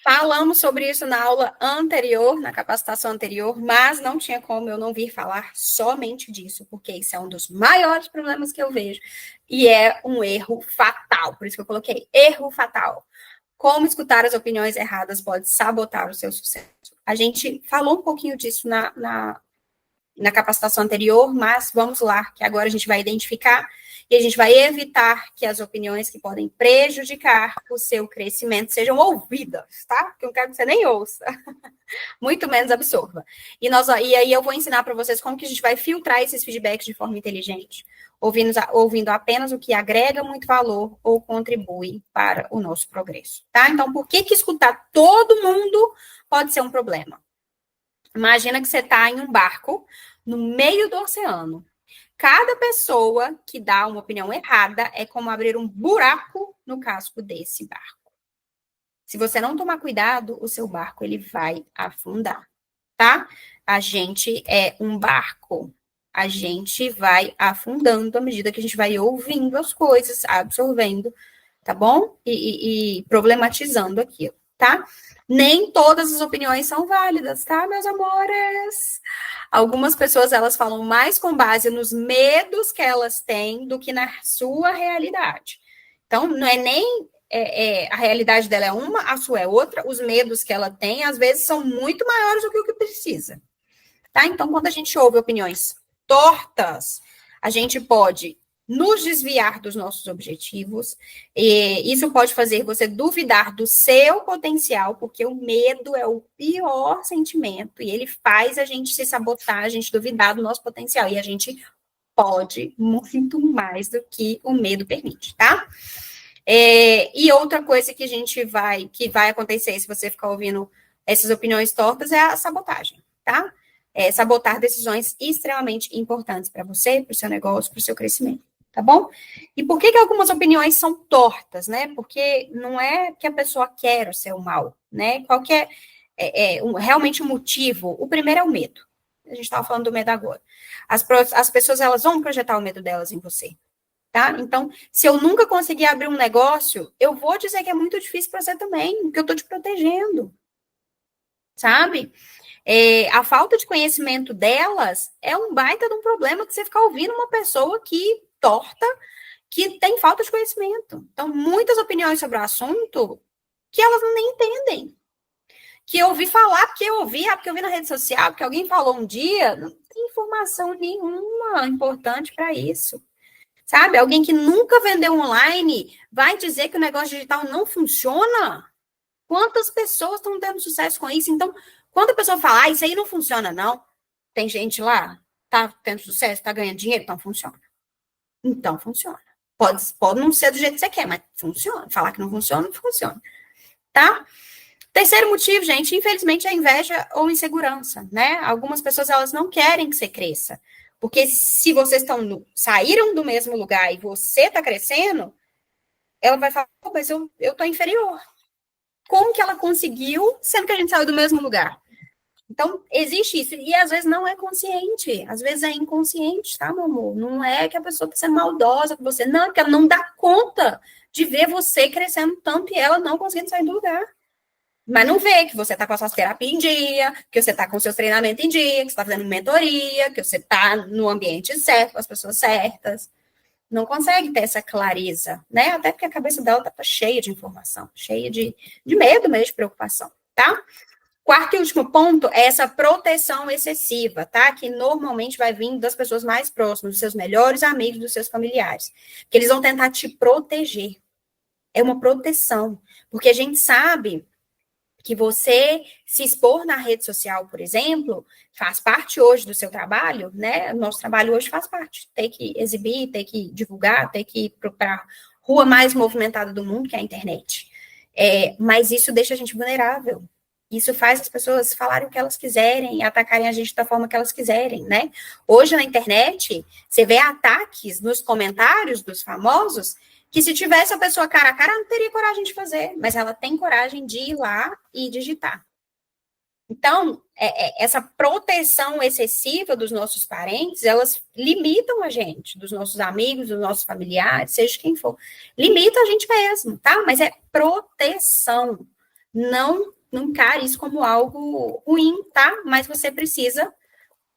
Falamos sobre isso na aula anterior, na capacitação anterior, mas não tinha como eu não vir falar somente disso, porque isso é um dos maiores problemas que eu vejo e é um erro fatal. Por isso que eu coloquei erro fatal. Como escutar as opiniões erradas pode sabotar o seu sucesso. A gente falou um pouquinho disso na capacitação anterior, mas vamos lá, que agora a gente vai identificar e a gente vai evitar que as opiniões que podem prejudicar o seu crescimento sejam ouvidas, tá? Porque eu não quero que você nem ouça, muito menos absorva. E aí eu vou ensinar para vocês como que a gente vai filtrar esses feedbacks de forma inteligente, ouvindo apenas o que agrega muito valor ou contribui para o nosso progresso, tá? Então, por que escutar todo mundo pode ser um problema? Imagina que você está em um barco no meio do oceano. Cada pessoa que dá uma opinião errada é como abrir um buraco no casco desse barco. Se você não tomar cuidado, o seu barco ele vai afundar, tá? A gente é um barco. A gente vai afundando à medida que a gente vai ouvindo as coisas, absorvendo, tá bom? E problematizando aquilo, tá? Nem todas as opiniões são válidas, tá, meus amores? Algumas pessoas, elas falam mais com base nos medos que elas têm do que na sua realidade. Então, não é nem a realidade dela é uma, a sua é outra, os medos que ela tem, às vezes, são muito maiores do que o que precisa. Tá? Então, quando a gente ouve opiniões tortas, a gente pode nos desviar dos nossos objetivos, e isso pode fazer você duvidar do seu potencial, porque o medo é o pior sentimento, e ele faz a gente se sabotar, a gente duvidar do nosso potencial, e a gente pode muito mais do que o medo permite, tá? E outra coisa que que vai acontecer se você ficar ouvindo essas opiniões tortas é a sabotagem, tá? Sabotar decisões extremamente importantes para você, para o seu negócio, para o seu crescimento, tá bom? E por que algumas opiniões são tortas, né? Porque não é que a pessoa quer o seu mal, né? Qual que realmente o motivo? O primeiro é o medo. A gente estava falando do medo agora. As pessoas, elas vão projetar o medo delas em você, tá? Então, se eu nunca conseguir abrir um negócio, eu vou dizer que é muito difícil para você também, porque eu estou te protegendo, sabe? A falta de conhecimento delas é um baita de um problema que você ficar ouvindo uma pessoa que torta, que tem falta de conhecimento. Então, muitas opiniões sobre o assunto que elas nem entendem. Que eu ouvi falar, porque eu ouvi na rede social, porque alguém falou um dia, não tem informação nenhuma importante para isso. Sabe? Alguém que nunca vendeu online vai dizer que o negócio digital não funciona? Quantas pessoas estão tendo sucesso com isso? Então, quando a pessoa fala, isso aí não funciona, não. Tem gente lá, tá tendo sucesso, tá ganhando dinheiro, então funciona. Então funciona. Pode não ser do jeito que você quer, mas funciona. Falar que não funciona, não funciona. Tá? Terceiro motivo, gente, infelizmente, é inveja ou insegurança, né? Algumas pessoas, elas não querem que você cresça. Porque se vocês saíram do mesmo lugar e você está crescendo, ela vai falar, mas eu estou inferior. Como que ela conseguiu, sendo que a gente saiu do mesmo lugar? Então, existe isso. E às vezes não é consciente. Às vezes é inconsciente, tá, meu amor? Não é que a pessoa está sendo maldosa com você. Não, é que ela não dá conta de ver você crescendo tanto e ela não conseguindo sair do lugar. Mas não vê que você está com as suas terapias em dia, que você está com os seus treinamentos em dia, que você está fazendo mentoria, que você está no ambiente certo, com as pessoas certas. Não consegue ter essa clareza, né? Até porque a cabeça dela está cheia de informação, cheia de medo mesmo, de preocupação, tá? Quarto e último ponto é essa proteção excessiva, tá? Que normalmente vai vindo das pessoas mais próximas, dos seus melhores amigos, dos seus familiares. Que eles vão tentar te proteger. É uma proteção. Porque a gente sabe que você se expor na rede social, por exemplo, faz parte hoje do seu trabalho, né? O nosso trabalho hoje faz parte. Ter que exibir, ter que divulgar, ter que ir para a rua mais movimentada do mundo, que é a internet. Mas isso deixa a gente vulnerável. Isso faz as pessoas falarem o que elas quiserem e atacarem a gente da forma que elas quiserem, né? Hoje na internet, você vê ataques nos comentários dos famosos que se tivesse a pessoa cara a cara, não teria coragem de fazer, mas ela tem coragem de ir lá e digitar. Então, essa proteção excessiva dos nossos parentes, elas limitam a gente, dos nossos amigos, dos nossos familiares, seja quem for. Limita a gente mesmo, tá? Mas é proteção. Não encare isso como algo ruim, tá? Mas você precisa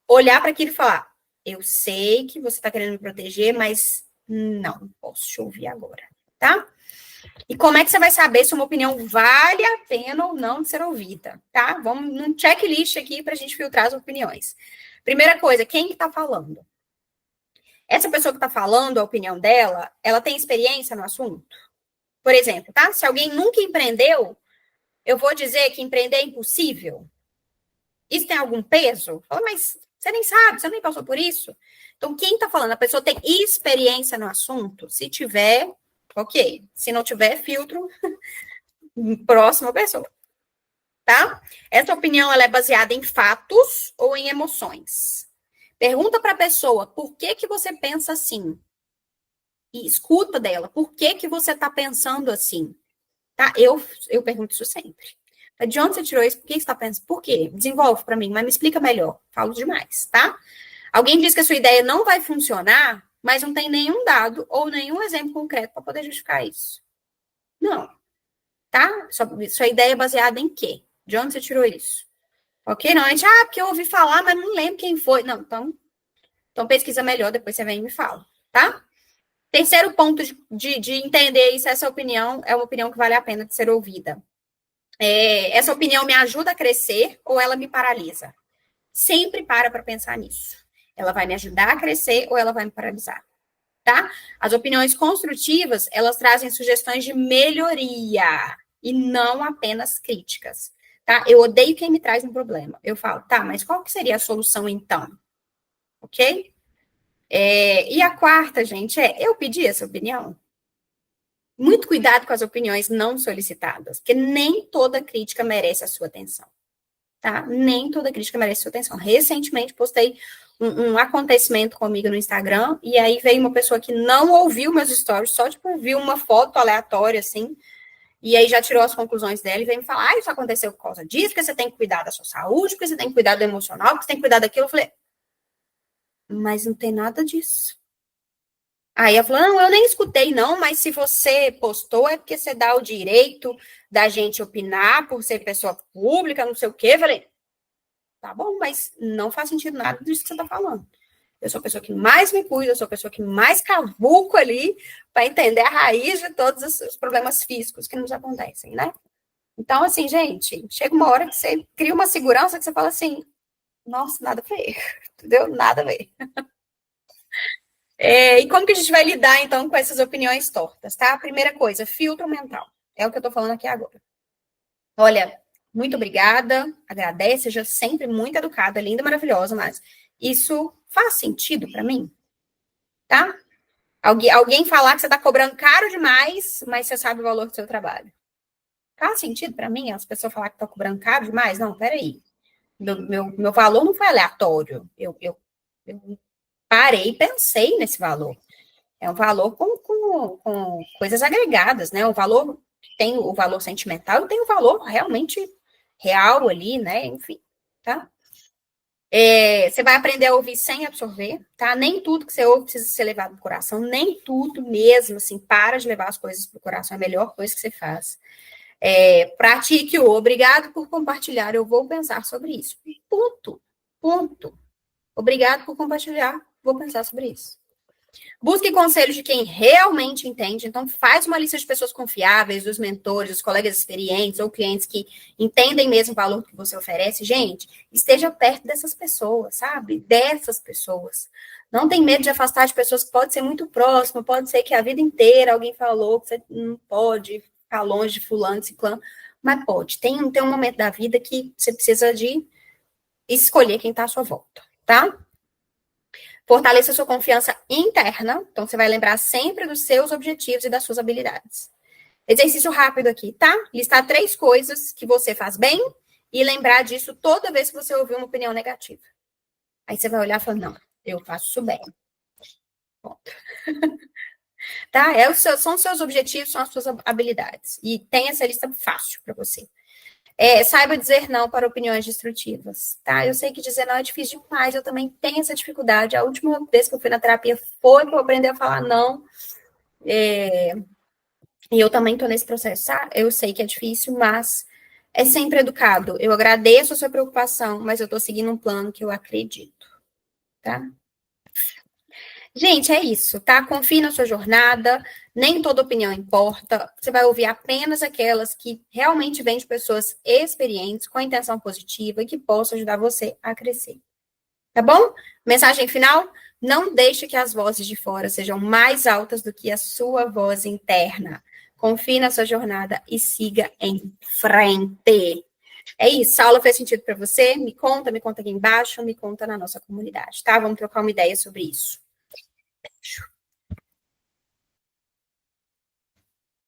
olhar para aquilo e falar: eu sei que você está querendo me proteger, mas não posso te ouvir agora, tá? E como é que você vai saber se uma opinião vale a pena ou não de ser ouvida, tá? Vamos num checklist aqui para a gente filtrar as opiniões. Primeira coisa, quem que tá falando? Essa pessoa que está falando a opinião dela, ela tem experiência no assunto? Por exemplo, tá? Se alguém nunca empreendeu, eu vou dizer que empreender é impossível? Isso tem algum peso? Fala, mas você nem sabe, você nem passou por isso. Então, quem está falando? A pessoa tem experiência no assunto? Se tiver, ok. Se não tiver, filtro, próxima pessoa, tá? Essa opinião, ela é baseada em fatos ou em emoções? Pergunta para a pessoa, por que que você pensa assim? E escuta dela, por que que você está pensando assim? Tá? Eu pergunto isso sempre. De onde você tirou isso? Por que você está pensando? Por quê? Desenvolve para mim, mas me explica melhor. Falo demais, tá? Alguém diz que a sua ideia não vai funcionar, mas não tem nenhum dado ou nenhum exemplo concreto para poder justificar isso. Não, tá? Sua ideia é baseada em quê? De onde você tirou isso? Ok? Não, a gente, porque eu ouvi falar, mas não lembro quem foi. Não, então pesquisa melhor, depois você vem e me fala, tá? Terceiro ponto de entender isso, essa opinião é uma opinião que vale a pena de ser ouvida. Essa opinião me ajuda a crescer ou ela me paralisa? Sempre para pensar nisso. Ela vai me ajudar a crescer ou ela vai me paralisar, tá? As opiniões construtivas, elas trazem sugestões de melhoria e não apenas críticas, tá? Eu odeio quem me traz um problema. Eu falo, tá, mas qual que seria a solução então? Ok? E a quarta, gente, eu pedi essa opinião? Muito cuidado com as opiniões não solicitadas, porque nem toda crítica merece a sua atenção, tá? Nem toda crítica merece a sua atenção. Recentemente postei um acontecimento comigo no Instagram, e aí veio uma pessoa que não ouviu meus stories, só, tipo, viu uma foto aleatória, assim, e aí já tirou as conclusões dela e veio me falar, isso aconteceu por causa disso, porque você tem que cuidar da sua saúde, porque você tem que cuidar do emocional, porque você tem que cuidar daquilo. Eu falei, mas não tem nada disso. Aí ela falou, não, eu nem escutei não, mas se você postou é porque você dá o direito da gente opinar por ser pessoa pública, não sei o quê. Eu falei, tá bom, mas não faz sentido nada disso que você tá falando. Eu sou a pessoa que mais me cuida, eu sou a pessoa que mais cavuco ali para entender a raiz de todos os problemas físicos que nos acontecem, né? Então, assim, gente, chega uma hora que você cria uma segurança que você fala assim, nossa, nada a ver, entendeu? Nada a ver. E como que a gente vai lidar, então, com essas opiniões tortas, tá? Primeira coisa, filtro mental. É o que eu tô falando aqui agora. Olha, muito obrigada, agradece, seja sempre muito educada, linda, maravilhosa, mas isso faz sentido para mim, tá? Alguém falar que você tá cobrando caro demais, mas você sabe o valor do seu trabalho. Faz sentido para mim as pessoas falar que estão cobrando caro demais? Não, peraí. Meu valor não foi aleatório. Eu parei e pensei nesse valor. É um valor com coisas agregadas, né? O valor tem o valor sentimental e tem o valor realmente real ali, né? Enfim, tá? Você vai aprender a ouvir sem absorver, tá? Nem tudo que você ouve precisa ser levado pro coração, nem tudo mesmo, assim, para de levar as coisas pro coração, é a melhor coisa que você faz. Pratique o obrigado por compartilhar, eu vou pensar sobre isso. Ponto. Ponto. Obrigado por compartilhar, vou pensar sobre isso. Busque conselhos de quem realmente entende. Então, faz uma lista de pessoas confiáveis, dos mentores, dos colegas experientes ou clientes que entendem mesmo o valor que você oferece. Gente, esteja perto dessas pessoas, sabe? Dessas pessoas. Não tem medo de afastar de pessoas que pode ser muito próximo, pode ser que a vida inteira alguém falou que você não pode ficar longe de fulano, de ciclano, mas pode. Tem um momento da vida que você precisa de escolher quem está à sua volta, tá? Fortaleça sua confiança interna. Então, você vai lembrar sempre dos seus objetivos e das suas habilidades. Exercício rápido aqui, tá? Listar 3 coisas que você faz bem e lembrar disso toda vez que você ouvir uma opinião negativa. Aí você vai olhar e falar, não, eu faço isso bem. Ponto. Tá? São os seus objetivos, são as suas habilidades. E tem essa lista fácil para você. Saiba dizer não para opiniões destrutivas, tá? Eu sei que dizer não é difícil demais, eu também tenho essa dificuldade. A última vez que eu fui na terapia foi para eu aprender a falar não. E eu também tô nesse processo, tá? Eu sei que é difícil, mas é sempre educado. Eu agradeço a sua preocupação, mas eu estou seguindo um plano que eu acredito, tá? Gente, é isso, tá? Confie na sua jornada, nem toda opinião importa. Você vai ouvir apenas aquelas que realmente vêm de pessoas experientes, com intenção positiva e que possam ajudar você a crescer. Tá bom? Mensagem final? Não deixe que as vozes de fora sejam mais altas do que a sua voz interna. Confie na sua jornada e siga em frente. É isso. A aula fez sentido para você? Me conta aqui embaixo, me conta na nossa comunidade, tá? Vamos trocar uma ideia sobre isso. Beijo.